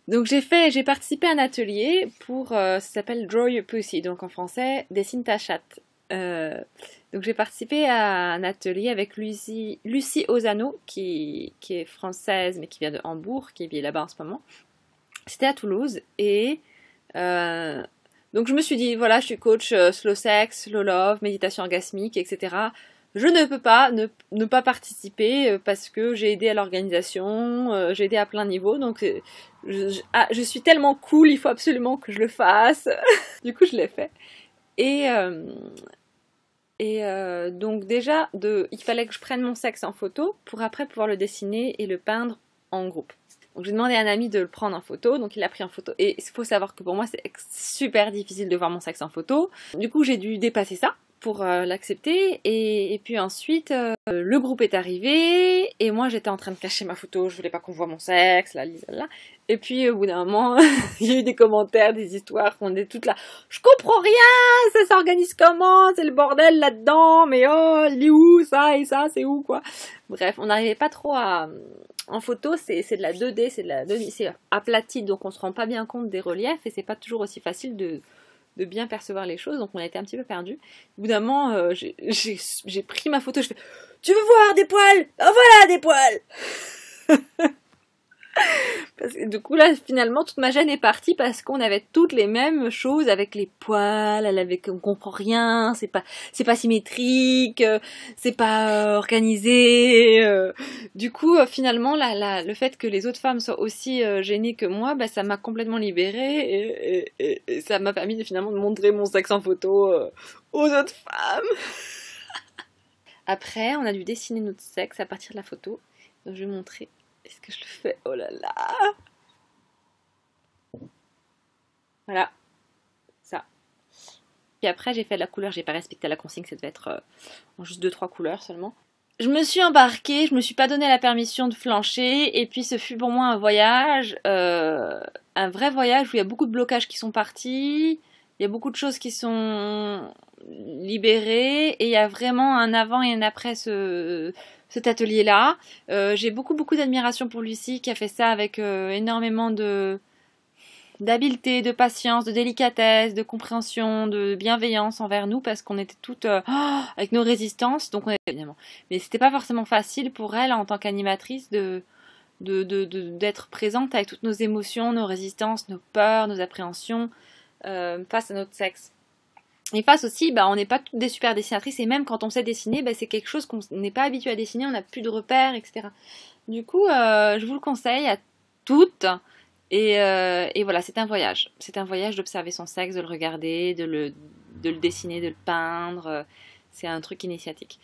Donc j'ai participé à un atelier pour, ça s'appelle Draw Your Pussy, donc en français, dessine ta chatte. Euh, donc j'ai participé à un atelier avec Lucie Ozano, qui est française mais qui vient de Hambourg, qui vit là-bas en ce moment. C'était à Toulouse et euh, donc je me suis dit, voilà, je suis coach slow sex, slow love, méditation orgasmique, etc. Je ne peux pas ne pas participer parce que j'ai aidé à l'organisation, j'ai aidé à plein niveau, donc je suis tellement cool, il faut absolument que je le fasse. Du coup, je l'ai fait. Et, euh, donc déjà, il fallait que je prenne mon sexe en photo pour après pouvoir le dessiner et le peindre en groupe. Donc j'ai demandé à un ami de le prendre en photo, donc il l'a pris en photo. Et il faut savoir que pour moi c'est super difficile de voir mon sexe en photo. Du coup j'ai dû dépasser ça pour l'accepter. Et puis ensuite le groupe est arrivé et moi j'étais en train de cacher ma photo, je voulais pas qu'on voit mon sexe, là, là. Et puis au bout d'un moment il y a eu des commentaires, des histoires, on est toutes là. Je comprends rien, ça s'organise comment, c'est le bordel là-dedans, mais oh, il est où ça et ça, c'est où quoi. Bref, on n'arrivait pas trop à en photo, c'est de la 2D, c'est aplati, donc on se rend pas bien compte des reliefs et c'est pas toujours aussi facile de bien percevoir les choses, donc on a été un petit peu perdus. Au bout d'un moment, j'ai pris ma photo, je fais tu veux voir des poils? Oh voilà des poils! Parce que, du coup là finalement toute ma gêne est partie parce qu'on avait toutes les mêmes choses avec les poils, on comprend rien, c'est pas symétrique, c'est pas organisé. Du coup finalement le fait que les autres femmes soient aussi gênées que moi, bah, ça m'a complètement libérée et ça m'a permis finalement de montrer mon sexe en photo aux autres femmes. Après on a dû dessiner notre sexe à partir de la photo, donc je vais montrer. Est-ce que je le fais? Oh là là! Voilà, ça. Puis après, j'ai fait de la couleur, j'ai pas respecté la consigne, ça devait être en juste 2-3 couleurs seulement. Je me suis embarquée, je me suis pas donné la permission de flancher, et puis ce fut pour moi un voyage, un vrai voyage où il y a beaucoup de blocages qui sont partis, il y a beaucoup de choses qui sont libérées, et il y a vraiment un avant et un après cet atelier-là. J'ai beaucoup d'admiration pour Lucie qui a fait ça avec énormément d'habileté, de patience, de délicatesse, de compréhension, de bienveillance envers nous parce qu'on était toutes avec nos résistances, donc on était évidemment. Mais c'était pas forcément facile pour elle en tant qu'animatrice d'être présente avec toutes nos émotions, nos résistances, nos peurs, nos appréhensions face à notre sexe. Et face aussi, bah, on n'est pas toutes des super dessinatrices et même quand on sait dessiner, bah, c'est quelque chose qu'on n'est pas habitué à dessiner, on n'a plus de repères, etc. Du coup, je vous le conseille à toutes. Et voilà, c'est un voyage. C'est un voyage d'observer son sexe, de le regarder, de le dessiner, de le peindre. C'est un truc initiatique.